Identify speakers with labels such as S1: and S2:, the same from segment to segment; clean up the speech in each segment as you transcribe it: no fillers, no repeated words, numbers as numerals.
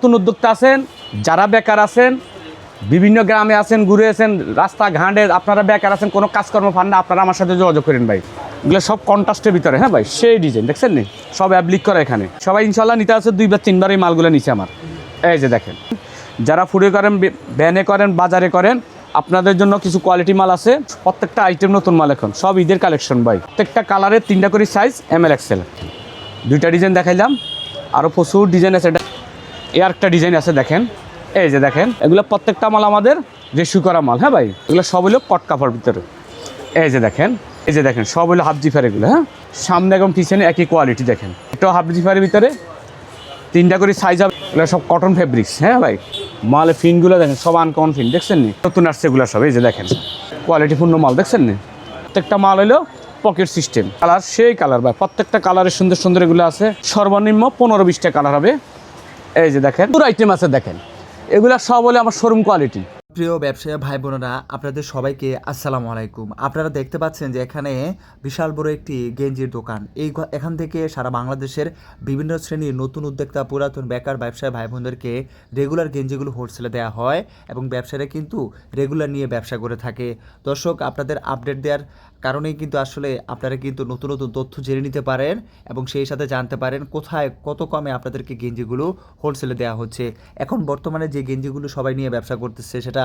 S1: নতুন উদ্যোক্তা আছেন, যারা বেকার আছেন, বিভিন্ন গ্রামে আছেন, ঘুরে আছেন, রাস্তাঘাটে আপনারা বেকার আছেন, কোনো কাজকর্ম পান না, আপনারা আমার সাথে যোগাযোগ করেন ভাই। এগুলো সব কন্ট্রাস্টের ভিতরে, হ্যাঁ ভাই, সেই ডিজাইন দেখছেন নি, সব অ্যাপ্লিক করে এখানে। সবাই ইনশাল্লাহ নিতে আছে 2 বা 3 বার এই মালগুলো নিচে আমার। এই যে দেখেন, যারা ফুডে করেন, ভ্যানে করেন, বাজারে করেন, আপনাদের জন্য কিছু কোয়ালিটি মাল আছে। প্রত্যেকটা আইটেম নতুন মাল, এখন সব ঈদের কালেকশন ভাই। প্রত্যেকটা কালারের 3টা করে সাইজ, ML XL। 2টা ডিজাইন দেখাইলাম, আরও প্রচুর ডিজাইন আছে। এই আরেকটা ডিজাইন আছে দেখেন, এই যে দেখেন, এগুলো প্রত্যেকটা মাল আমাদের রেশু করা মাল, হ্যাঁ ভাই। এগুলো সব হলো কট কাপড় ভিতরে। এই যে দেখেন, এই যে দেখেন, সব হলো হাফ জিফার এগুলো, হ্যাঁ। সামনে এবং পিছনে একই কোয়ালিটি দেখেন। এটাও হাফ জিফারের ভিতরে 3টা করে সাইজ হবে। এগুলো সব কটন ফেব্রিক্স, হ্যাঁ ভাই। মালের ফিনগুলো দেখেন, সব আনকমন ফিন, দেখছেন নি, নতুন আসছে এগুলো সব। এই যে দেখেন, কোয়ালিটিপূর্ণ মাল, দেখছেন নি। প্রত্যেকটা মাল হলো পকেট সিস্টেম, কালার সেই কালার ভাই। প্রত্যেকটা কালারের সুন্দর সুন্দর এগুলো আছে। সর্বনিম্ন 15-20টা কালার হবে। এই যে দেখেন, পুরো আইটেম আছে দেখেন। এগুলা সব হলো আমার শোরুম কোয়ালিটি।
S2: প্রিয় ব্যবসায়ী ভাই বোনেরা, আপনাদের সবাইকে আসসালামু আলাইকুম। আপনারা দেখতে পাচ্ছেন যে এখানে বিশাল বড় একটি গেঞ্জির দোকান। এখান থেকে সারা বাংলাদেশের বিভিন্ন শ্রেণীর নতুন উদ্যোক্তা, পুরাতন বেকার ব্যবসায়ী ভাই বোনদেরকে রেগুলার গেঞ্জিগুলো হোলসেলে দেওয়া হয় এবং ব্যবসায়ীরা কিন্তু রেগুলার নিয়ে ব্যবসা করে থাকে। দর্শক, আপনাদের আপডেট দেওয়ার কারণেই কিন্তু আসলে আপনারা কিন্তু নতুন নতুন তথ্য জেনে নিতে পারেন এবং সেই সাথে জানতে পারেন কোথায় কত কমে আপনাদেরকে গেঞ্জিগুলো হোলসেলে দেওয়া হচ্ছে। এখন বর্তমানে যে গেঞ্জিগুলো সবাই নিয়ে ব্যবসা করতেছে, সেটা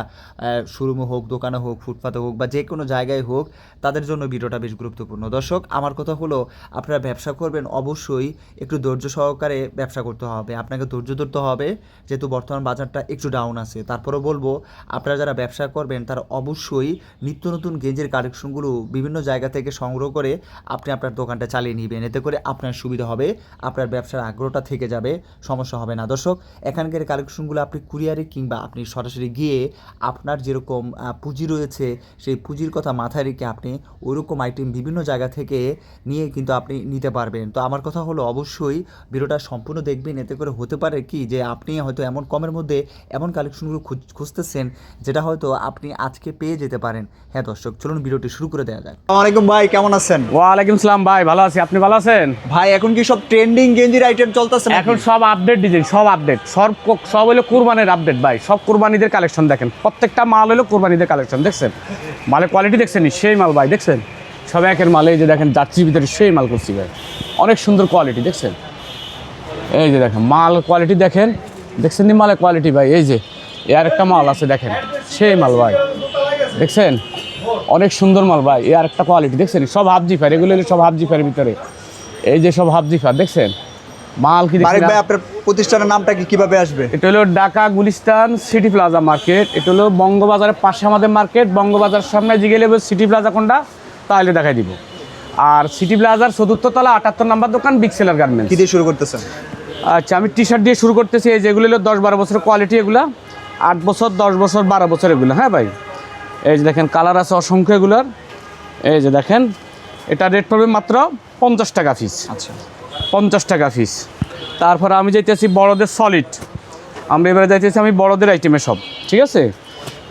S2: শোরুমে হোক, দোকানে হোক, ফুটপাতে হোক বা যে কোনো জায়গায় হোক, তাদের জন্য ভিডিওটা বেশ গুরুত্বপূর্ণ। দর্শক, আমার কথা হলো, আপনারা ব্যবসা করবেন, অবশ্যই একটু ধৈর্য সহকারে ব্যবসা করতে হবে। আপনাকে ধৈর্য ধরতে হবে, যেহেতু বর্তমান বাজারটা একটু ডাউন আছে। তারপরেও বলবো, আপনারা যারা ব্যবসা করবেন তারা অবশ্যই নিত্য নতুন গেঞ্জির কালেকশনগুলো বিভিন্ন জায়গা থেকে সংগ্রহ করে আপনি আপনার দোকানটা চালিয়ে নেবেন। এতে করে আপনার সুবিধা হবে, আপনার ব্যবসার আগ্রহটা থেকে যাবে, সমস্যা হবে না। দর্শক, এখানকার কালেকশনগুলো আপনি কুরিয়ারে কিংবা আপনি সরাসরি গিয়ে আপনার যেরকম পুঁজি রয়েছে, সেই পুঁজির কথা মাথায় রেখে আপনি ওইরকম আইটেম বিভিন্ন জায়গা থেকে নিয়ে কিন্তু আপনি নিতে পারবেন। তো আমার কথা হলো, অবশ্যই ভিডিওটা সম্পূর্ণ দেখবেন। এতে করে হতে পারে কি যে আপনি হয়তো এমন কমের মধ্যে এমন কালেকশনগুলো খুঁজতেছেন যেটা হয়তো আপনি আজকে পেয়ে যেতে পারেন। হ্যাঁ দর্শক, চলুন ভিডিওটি শুরু করে দেওয়া যাক।
S3: আসসালামু আলাইকুম ভাই, কেমন আছেন?
S1: ওয়ালাইকুম সালাম ভাই, ভালো আছি। আপনি ভালো আছেন
S3: ভাই? এখন কি সব ট্রেন্ডিং গেঞ্জির আইটেম চলতেছে?
S1: এখন সব আপডেট ডিজাইন, সব আপডেট, সব হলো কুরবানির আপডেট ভাই। সব কুরবানিদের কালেকশন দেখেন, প্রত্যেকটা মাল হলো কুরবানিদের কালেকশন। দেখছেন মালের কোয়ালিটি, দেখছেন সেই মাল ভাই, দেখছেন সব একের মাল। এই যে দেখেন, যাত্রীর ভিতরে সেই মাল করছি ভাই, অনেক সুন্দর কোয়ালিটি, দেখছেন। এই যে দেখেন মাল কোয়ালিটি দেখেন, দেখছেন নি মালের কোয়ালিটি ভাই। এই যে এর একটা মাল আছে দেখেন, সেই মাল ভাই, দেখছেন অনেক সুন্দর মাল ভাই। এর একটা কোয়ালিটি দেখছেন, সব হাফ জিফার, এগুলো হলো সব হাফ জিফারের ভিতরে। এই যে সব হাফ জিফার, দেখছেন মাল কি
S3: ভাই। আপনার প্রতিষ্ঠানের নামটা কি, কিভাবে আসবে?
S1: এটা হলো Dhaka Gulistan city plaza market. এটা হলো বঙ্গবাজারের পাশে আমাদের মার্কেট। বঙ্গবাজার সামনে জিগে নেবে সিটি প্লাজা কোনটা, তাহলে দেখাই দিব। আর সিটি প্লাজার 4র্থ তলা 78 নম্বর দোকান, বিগ সেলার গার্মেন্টস।
S3: কি দিয়ে শুরু করতেছেন?
S1: আচ্ছা, আমি টি শার্ট দিয়ে শুরু করতেছি। এই যেগুলো হলো 10-12 বছরের কোয়ালিটি, এগুলা 8 বছর, 10 বছর, 12 বছর এগুলো, হ্যাঁ ভাই। এই যে দেখেন কালার আছে অসংখ্য এগুলার। এই যে দেখেন, এটা রেট পড়বে মাত্র 50 টাকা পিস।
S3: আচ্ছা,
S1: 50 টাকা পিস। তারপরে আমি যাইতেছি বড়দের সলিড। আমরা এবারে যাইতেছি আমি বড়দের আইটেমে সব, ঠিক আছে।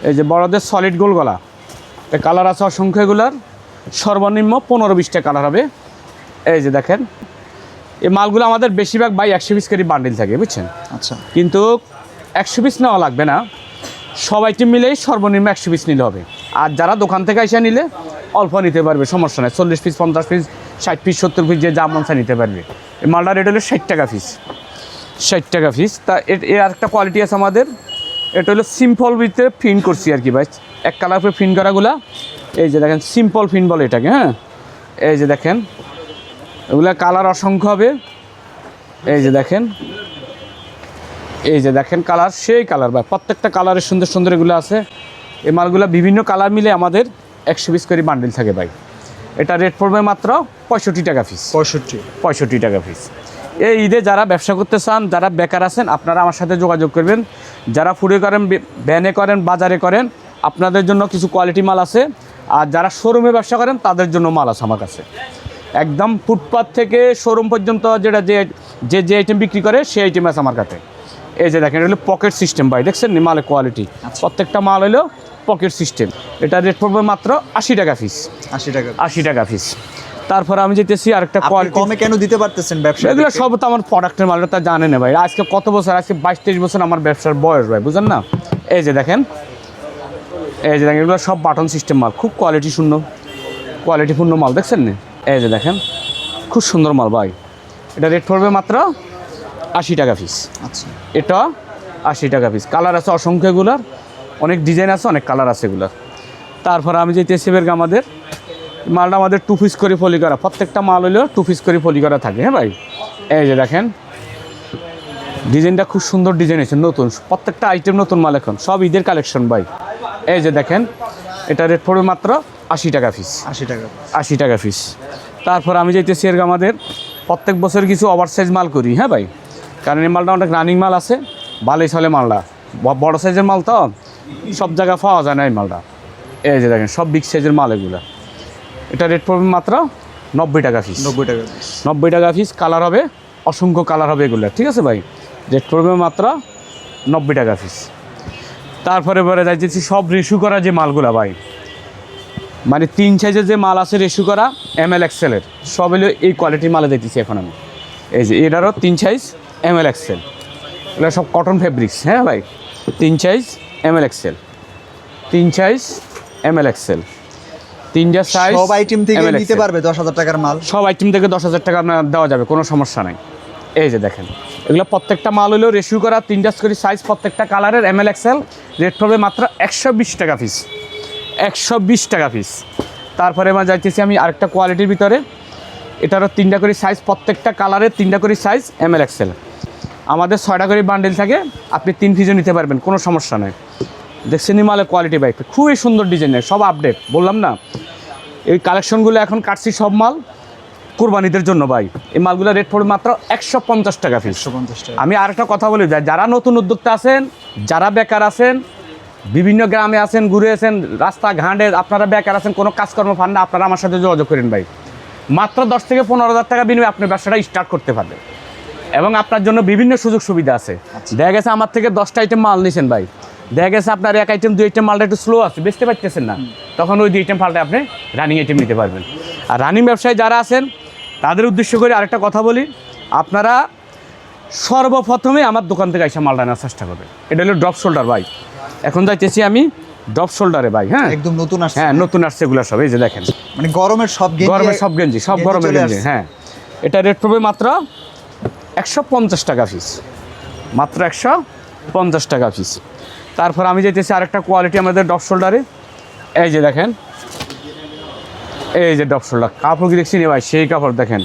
S1: এই যে বড়দের সলিড গোল গলা, এই কালার আছে অসংখ্য এগুলার। সর্বনিম্ন 15-20টা কালার হবে। এই যে দেখেন, এই মালগুলো আমাদের বেশিরভাগ বাই 100 পিস করে বান্ডিল থাকে, বুঝছেন।
S3: আচ্ছা,
S1: কিন্তু 100 পিস নেওয়া লাগবে না, সব আইটেম মিলেই সর্বনিম্ন 100 পিস নিলে হবে। আর যারা দোকান থেকে এসে নিলে অল্প নিতে পারবে, সমস্যা নেই। 40 পিস, 50 পিস, 60 পিস, 70 পিস, যে যা মন চায় নিতে পারবে। এই মালটার রেট হলো 60 টাকা পিস, 60 টাকা পিস। তা এর আরেকটা কোয়ালিটি আছে আমাদের। এটা হলো সিম্পল ভিতরে ফিন করছি আর কি ভাই, এক কালার করে ফিন করাগুলা। এই যে দেখেন, সিম্পল ফিন বলে এটাকে, হ্যাঁ। এই যে দেখেন, এগুলা কালার অসংখ্য হবে। এই যে দেখেন, এই যে দেখেন কালার সেই কালার ভাই। প্রত্যেকটা কালারের সুন্দর সুন্দর এগুলো আছে। এই মালগুলো বিভিন্ন কালার মিলে আমাদের 100 পিস করে বান্ডিল থাকে ভাই। এটা রেট পড়বে মাত্র 65 টাকা পিস। 65 টাকা পিস। এই ঈদে যারা ব্যবসা করতে চান, যারা বেকার আছেন, আপনারা আমার সাথে যোগাযোগ করবেন। যারা ফুডে করেন, ভ্যানে করেন, বাজারে করেন, আপনাদের জন্য কিছু কোয়ালিটি মাল আছে। আর যারা শোরুমে ব্যবসা করেন, তাদের জন্য মাল আছে আমার কাছে। একদম ফুটপাথ থেকে শোরুম পর্যন্ত যেটা যে আইটেম বিক্রি করে, সেই আইটেম আছে আমার কাছে। এই যে দেখেন, এটা হলো পকেট সিস্টেম ভাই, দেখছেন নি মালের কোয়ালিটি। প্রত্যেকটা মাল হলো পকেট সিস্টেম। এটা রেট পড়বে মাত্র 80 টাকা পিস।
S3: 80 টাকা,
S1: 80 টাকা পিস। তারপরে আমি যেতেছি আরেকটা
S3: আপনি
S1: কোয়ালিটি,
S3: কমে কেন দিতে পারতেছেন ব্যবসা?
S1: এগুলো সব তো আমার প্রোডাক্টের মাল, তা জানে না ভাই। আজকে কত বছর, আজকে 22-23 বছর আমার ব্যবসার বয়স ভাই, বুঝেন না? এই যে দেখেন, এই যে দেখেন, এগুলো সব বাটন সিস্টেম মাল, খুব কোয়ালিটিপূর্ণ মাল, দেখছেন না? এই যে দেখেন, খুব সুন্দর মাল ভাই। এটা রেট পড়বে মাত্র 80 টাকা পিস।
S3: আচ্ছা,
S1: এটা 80 টাকা পিস। কালার আছে অসংখ্য, এগুলার অনেক ডিজাইন আছে, অনেক কালার আছে এগুলার। তারপর আমি যেতেছি আমাদের মালটা আমাদের 2 পিস করে ফলি করা, প্রত্যেকটা মাল হলেও 2 পিস করে ফলি করা থাকে। হ্যাঁ ভাই, এই যে দেখেন, ডিজাইনটা খুব সুন্দর ডিজাইন আছে, নতুন প্রত্যেকটা আইটেম নতুন মাল, এখন সব ঈদের কালেকশন ভাই। এই যে দেখেন, এটা রেট পড়বে মাত্র 80 টাকা পিস।
S3: 80 টাকা।
S1: 80 টাকা পিস। তারপর আমি যাইতেছি আমাদের প্রত্যেক বছর কিছু ওভার সাইজ মাল করি। হ্যাঁ ভাই, কারণ এই মালটা অনেক রানিং মাল আছে, ভালোই চলে মালটা, বড় সাইজের মাল তো সব জায়গায় পাওয়া যায় না এই মালটা। এই যে দেখেন, সব বিগ সাইজের মাল এগুলো। এটা রেট পড়বে মাত্র 90 টাকা পিস।
S3: 90 টাকা।
S1: 90 টাকা পিস। কালার হবে অসংখ্য কালার হবে এগুলো, ঠিক আছে ভাই? রেট পড়বে মাত্র 90 টাকা পিস। তারপরে পরে যাইতেছি সব রেশু করা যে মালগুলা ভাই, মানে 3 সাইজের যে মাল আছে রেশু করা ML XL এর, সব হলো এই কোয়ালিটির মালে দিতেছি এখন আমি। এই যে এটারও 3 সাইজ ML XL, এগুলো সব কটন ফেব্রিক্স। হ্যাঁ ভাই, 3 size ML XL, 3 size ML XL, 3টা সাইজ।
S3: সব আইটেম থেকে নিতে পারবে 10,000 টাকার মাল?
S1: সব আইটেম থেকে 10,000 টাকা আপনার দেওয়া যাবে, কোনো সমস্যা নাই। এই যে দেখেন, এগুলো প্রত্যেকটা মাল হলেও রেশিও করা, 3টা করে সাইজ, প্রত্যেকটা কালারের ML XL। রেট পড়বে মাত্র 120 টাকা পিস। 120 টাকা পিস। তারপরে এবার যাইতেছি আমি আরেকটা কোয়ালিটির ভিতরে, এটারও 3টা করে সাইজ, প্রত্যেকটা কালারের 3টা করে সাইজ ML XL। আমাদের 6টা করে বান্ডেল থাকে, আপনি 3 পিসও নিতে পারবেন, কোনো সমস্যা নেই। দেখছেন এই মালের কোয়ালিটি ভাই, খুবই সুন্দর ডিজাইনের, সব আপডেট, বললাম না? এই কালেকশনগুলো এখন কাটছি সব মাল কুরবানিদের জন্য ভাই। এই মালগুলো রেট পড়বে মাত্র 150 টাকা পিস।
S3: 150 টাকা।
S1: আমি আরেকটা কথা বলি, যারা নতুন উদ্যোক্তা আছেন, যারা বেকার আছেন, বিভিন্ন গ্রামে আছেন, ঘুরে আছেন, রাস্তাঘাটে আপনারা বেকার আছেন, কোনো কাজকর্ম পান না, আপনারা আমার সাথে যোগাযোগ করেন ভাই। মাত্র 10 থেকে 15,000 টাকা বিনিময়ে আপনি ব্যবসাটা স্টার্ট করতে পারবেন, এবং আপনার জন্য বিভিন্ন সুযোগ সুবিধা আছে। দেখা গেছে আমার থেকে 10টা আইটেম মাল নিয়েছেন ভাই, দেখা গেছে আপনার 1 আইটেম 2 আইটেম মালটা একটু স্লো আছে, বেচতে পারতেছেন না, তখন ওই 2 আইটেম পাল্টে আপনি রানিং আইটেম নিতে পারবেন। আর রানিং ব্যবসায় যারা আছেন তাদের উদ্দেশ্য করে আরেকটা কথা বলি, আপনারা সর্বপ্রথমে আমার দোকান থেকে এসে মালটা নেওয়ার চেষ্টা করবেন। এটা হলো ড্রপ শোল্ডার ভাই, এখন যাইতেছি আমি ড্রপ শোল্ডারে ভাই। হ্যাঁ,
S3: একদম নতুন আসছে।
S1: হ্যাঁ, নতুন আসছে এগুলো সব। এই যে দেখেন,
S3: মানে গরমের সব গেঞ্জি,
S1: গরমের সব গেঞ্জি, সব গরমের
S3: চলে
S1: গেঞ্জি।
S3: আসছে।
S1: হ্যাঁ, এটা রেট পড়বে মাত্র 150 টাকা পিস। মাত্র 150 টাকা পিস। তারপর আমি যেতেছি আরেকটা কোয়ালিটি আমাদের ডপ শোল্ডারে। এই যে দেখেন, এই যে ডপ শোল্ডার, কাপড় কি দেখছি নি ভাই, সেই কাপড় দেখেন,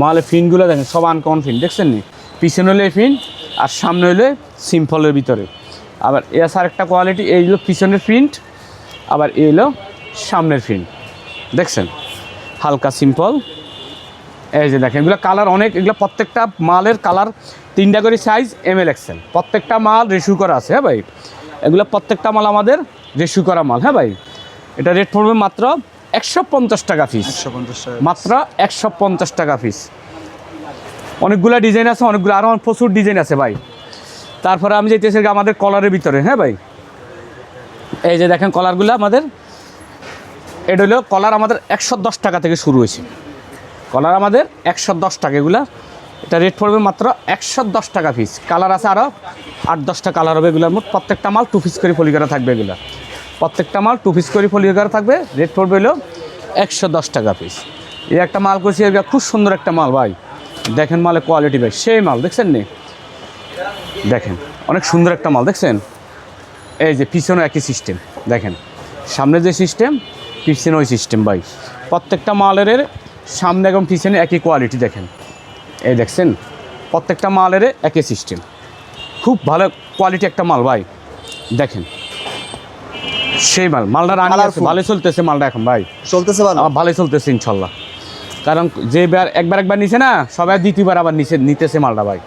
S1: মালের ফিনগুলো দেখেন, সব আনকমন ফিন, দেখছেন নি? পিছনে হলে ফিন আর সামনে হলে সিম্পলের ভিতরে। আবার এস আরেকটা কোয়ালিটি, এই হলো পিছনের প্রিন্ট, আবার এই হলো সামনের প্রিন্ট, দেখছেন? হালকা সিম্পল। এই যে দেখেন, এগুলো কালার অনেক, এগুলো প্রত্যেকটা মালের কালার 3টা করে সাইজ ML XL, প্রত্যেকটা মাল রেশিও করা আছে। হ্যাঁ ভাই, এগুলো প্রত্যেকটা মাল আমাদের রেশিও করা মাল। হ্যাঁ ভাই, এটা রেট পড়বে মাত্র 150 টাকা পিস।
S3: 150 টাকা।
S1: মাত্র 150 টাকা পিস। অনেকগুলো ডিজাইন আছে, অনেকগুলো আরও প্রচুর ডিজাইন আছে ভাই। তারপরে আমি যেতেছি আমাদের কলারের ভিতরে। হ্যাঁ ভাই, এই যে দেখেন কলারগুলো আমাদের, এটা হলো কলার আমাদের 110 টাকা থেকে শুরু হয়েছে। কলার আমাদের 110 টাকা এগুলা। এটা রেট পড়বে মাত্র 110 টাকা পিস। কালার আছে আরও 8-10টা কালার হবে এগুলোর মোট। প্রত্যেকটা মাল 2 পিস করে ফলি করা থাকবে এগুলো, প্রত্যেকটা মাল 2 পিস করে ফলি করা থাকবে। রেট পড়বে হলো 110 টাকা পিস। এই একটা মাল করছি, এটা খুব সুন্দর একটা মাল ভাই, দেখেন মালের কোয়ালিটি ভাই, সেই মাল, দেখছেন নি? দেখেন অনেক সুন্দর একটা মাল, দেখছেন? এই যে পিছনে একই সিস্টেম, দেখেন সামনে যে সিস্টেম, পিছনে ওই সিস্টেম ভাই। প্রত্যেকটা মালের সামনে এবং পিছনে একই কোয়ালিটি, দেখেন এই দেখছেন, প্রত্যেকটা মালের একই সিস্টেম, খুব ভালো কোয়ালিটি একটা মাল ভাই। দেখেন সেই মালটা রানিং আছে, ভালো চলতেছে মালটা এখন ভাই,
S3: চলতেছে ভালো?
S1: ভালোই চলতেছে ইনশাল্লাহ। কারণ যে একবার নিছে না, সবাই দ্বিতীয়বার আবার নিতেছে মালটা ভাই।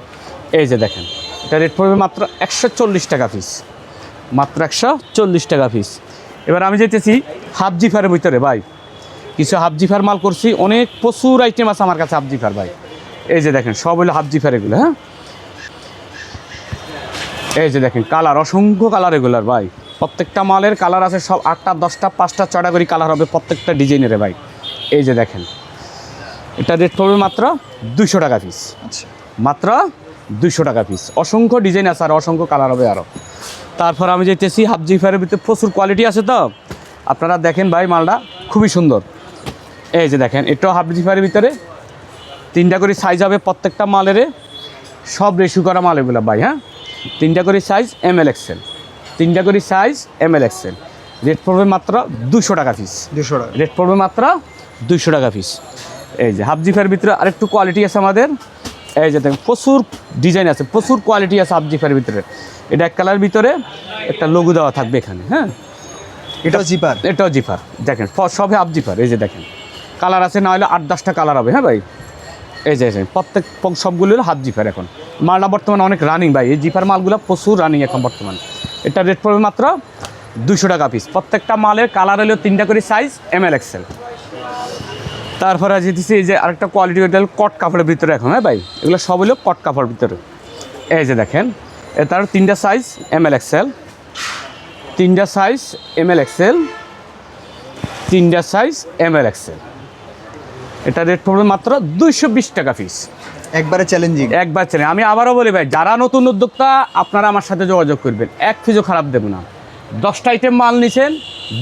S1: এই যে দেখেন, এটা রেট পড়বে মাত্র 140 টাকা পিস। মাত্র 140 টাকা পিস। এবার আমি যেতেছি হাফ জিফারের ভিতরে ভাই, কিছু হাফ জিফার মাল করছি, অনেক প্রচুর আইটেম আছে আমার কাছে হাফ জিফার ভাই। এই যে দেখেন, সব হলো হাফ জিফার এগুলো। হ্যাঁ, এই যে দেখেন কালার, অসংখ্য কালার এগুলার ভাই। প্রত্যেকটা মালের কালার আছে সব 8টা 10টা 5টা 6টা করে কালার হবে প্রত্যেকটা ডিজাইনের ভাই। এই যে দেখেন, এটা রেট পড়বে মাত্র 200 টাকা পিস,
S3: আচ্ছা
S1: মাত্র 200 টাকা পিস। অসংখ্য ডিজাইন আছে আর অসংখ্য কালার হবে আরও। তারপর আমি যেতেছি হাফ জিপারের ভিতরে প্রচুর কোয়ালিটি আছে, তো আপনারা দেখেন ভাই মালটা খুবই সুন্দর। এই যে দেখেন এটাও হাফ জিপারের ভিতরে 3টা করে সাইজ হবে প্রত্যেকটা মালের, সব রেশু করা মাল এগুলো ভাই। হ্যাঁ, 3টা করে সাইজ ML XL, 3টা করে সাইজ ML XL। রেট পড়বে মাত্র 200 টাকা পিস,
S3: 200 টাকা।
S1: রেট পড়বে মাত্র 200 টাকা পিস। এই যে হাফ জিপারের ভিতরে আরেকটু কোয়ালিটি আছে আমাদের। এই যে দেখেন প্রচুর ডিজাইন আছে, প্রচুর কোয়ালিটি আছে হাফ জিপারের ভিতরে। এটা এক কালার ভিতরে একটা লোগো দেওয়া থাকবে এখানে। হ্যাঁ,
S3: এটাও জিপার।
S1: এটাও জিপার দেখেন, সবে হাফ জিপার। এই যে দেখেন কালার আছে, না হলে 8-10টা কালার হবে। হ্যাঁ ভাই, এই যে প্রত্যেক সবগুলোর হাফ জিপার। এখন মালটা বর্তমানে অনেক রানিং ভাই, এই জিপার মালগুলো প্রচুর রানিং এখন বর্তমানে। এটা রেট পড়বে মাত্র 200 টাকা পিস। প্রত্যেকটা মালের কালার হলেও 3টা করে সাইজ ML XL। তারপরে যেতেছি এই যে আরেকটা কোয়ালিটি, এটা কট কাপড়ের ভিতরে এখন। হ্যাঁ ভাই, এগুলো সব হলো কট কাপড়ের ভিতরে। এই যে দেখেন এটার 3টা সাইজ ML XL, 3টা সাইজ ML XL, 3টা সাইজ ML XL। এটা রেট পড়বে মাত্র 220 টাকা পিস,
S3: একবারে চ্যালেঞ্জিং।
S1: একবার চ্যালেঞ্জ। আমি আবারও বলি ভাই, যারা নতুন উদ্যোক্তা আপনারা আমার সাথে যোগাযোগ করবেন, এক পিসও খারাপ দেবো না। 10টা আইটেম মাল নিছেন,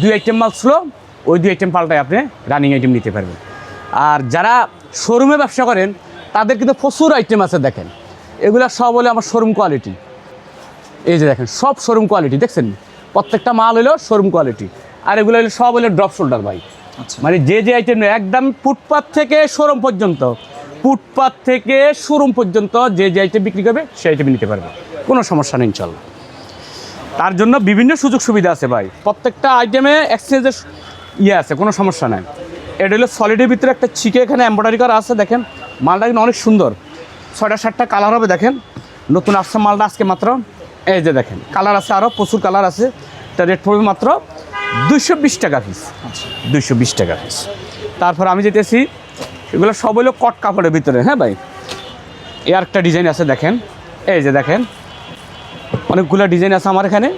S1: 2 আইটেম মাল স্লো, ওই 2 আইটেম পাল্টায় আপনি রানিং আইটেম নিতে পারবেন। আর যারা শোরুমে ব্যবসা করেন তাদের কিন্তু প্রচুর আইটেম আছে। দেখেন এগুলো সব হলো আমার শোরুম কোয়ালিটি। এই যে দেখেন সব শোরুম কোয়ালিটি, দেখছেন প্রত্যেকটা মাল হলো শোরুম কোয়ালিটি। আর এগুলো হলো সব হলো ড্রপ শোল্ডার ভাই। মানে যে আইটেম নেই একদম ফুটপাথ থেকে শোরুম পর্যন্ত, ফুটপাথ থেকে শোরুম পর্যন্ত যে আইটেম বিক্রি করবে সেই আইটেম নিতে পারবে, কোনো সমস্যা নেই ইনশাল্লাহ। তার জন্য বিভিন্ন সুযোগ সুবিধা আছে ভাই, প্রত্যেকটা আইটেমে এক্সচেঞ্জের আছে, কোনো সমস্যা নাই। এটা হলো সলিডের ভিতরে একটা চিকে এখানে এমব্রয়ডারি করা আছে। দেখেন মালটা কিন্তু অনেক সুন্দর, 6টা-7টা কালার হবে। দেখেন নতুন আসছে মালটা আজকে মাত্র। এই যে দেখেন কালার আছে, আরও প্রচুর কালার আছে। এটা রেট পড়বে মাত্র 220 টাকা পিস, 220 টাকা পিস। তারপর আমি যেতেছি এগুলো সব হলো কট কাপড়ের ভিতরে। হ্যাঁ ভাই, এর একটা ডিজাইন আছে দেখেন। এই যে দেখেন অনেকগুলো ডিজাইন আছে আমার এখানে।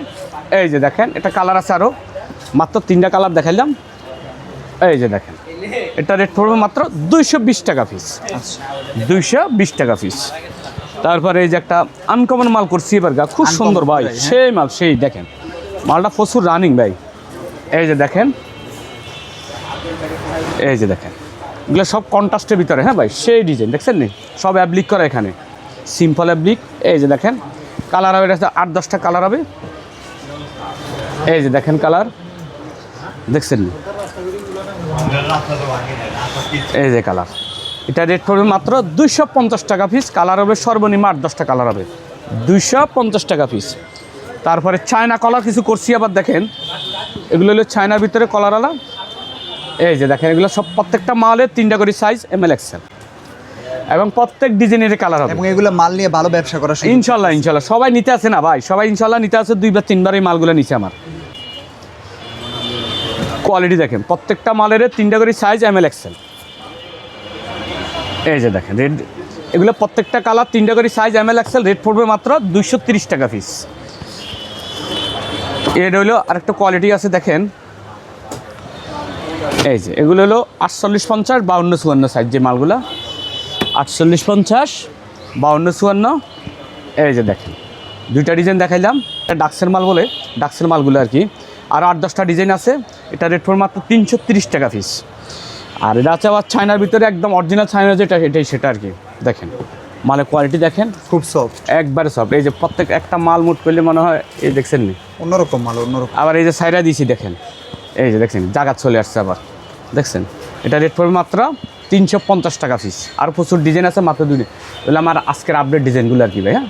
S1: এই যে দেখেন এটা কালার আছে আরও, মাত্র 3টা কালার দেখাইলাম। এই যে দেখেন এটা রেট পড়বে মাত্র 220 টাকা পিস, 220 টাকা পিস। তারপরে এই যে একটা আনকমন মাল করছি এবার, খুব সুন্দর ভাই, সেই মাল সেই। দেখেন মালটা প্রচুর রানিং ভাই। এই যে দেখেন, এই যে দেখেন এগুলো সব কন্ট্রাস্টের ভিতরে। হ্যাঁ ভাই, সেই ডিজাইন দেখছেন নি, সব অ্যাপ্লিক করা এখানে, সিম্পল অ্যাপ্লিক। এই যে দেখেন কালার হবে, এটা 8-10টা কালার হবে। এই যে দেখেন কালার দেখছেন নি, এই যে কালার। এটা রেট পড়বে মাত্র 250 টাকা পিস। কালার হবে সর্বনিম্ন 8-10টা কালার হবে, 250 টাকা পিস। তারপরে চায়না কলার কিছু করছি আবার। দেখেন এগুলো হলো চায়নার ভিতরে কলারওয়ালা। এই যে দেখেন এগুলো সব প্রত্যেকটা মালের 3টা করে সাইজ ML XL, এবং প্রত্যেক ডিজাইনের কালার হবে।
S3: এবং এগুলো মাল নিয়ে ভালো ব্যবসা করা
S1: ইনশাল্লাহ, ইনশাল্লাহ সবাই নিতে আছে না ভাই, সবাই ইনশাল্লাহ নিতে আছে। 2-3বার এই মালগুলো নিচে আমার। কোয়ালিটি দেখেন প্রত্যেকটা মালের 3টা করে সাইজ ML XL। এই যে দেখেন রেড, এগুলো প্রত্যেকটা কালার 3টা করে সাইজ ML XL। রেট পড়বে মাত্র 230 টাকা পিস। এর হলো আরেকটা কোয়ালিটি আছে দেখেন। এই যে এগুলো হলো 48-50, 52-54 সাইজ যে মালগুলো, 48-50, 52-54। এই যে দেখেন 2টা ডিজাইন দেখাইলাম। এটা ডাক্সের মাল বলে, ডাক্সের মালগুলো আর কি। আর 8-10টা ডিজাইন আছে। এটা রেট পড়বে মাত্র 330 টাকা পিস। আর এটা আছে আবার চায়নার ভিতরে, একদম অরিজিনাল চায়না যেটা এটাই সেটা আর কি। দেখেন মালের কোয়ালিটি দেখেন,
S3: খুব সফট,
S1: একবারে সফট। এই যে প্রত্যেক একটা মাল মুট করলে মনে হয়, এই দেখছেন নি
S3: অন্যরকম মাল, অন্যরকম।
S1: আবার এই যে সাইডা দিয়েছি দেখেন, এই যে দেখছেন জায়গা চলে আসছে আবার, দেখছেন। এটা রেট পড়বে মাত্র 350 টাকা পিস। আর প্রচুর ডিজাইন আছে, মাত্র 2 আমার আজকের আপডেট ডিজাইনগুলো আর কি ভাই। হ্যাঁ,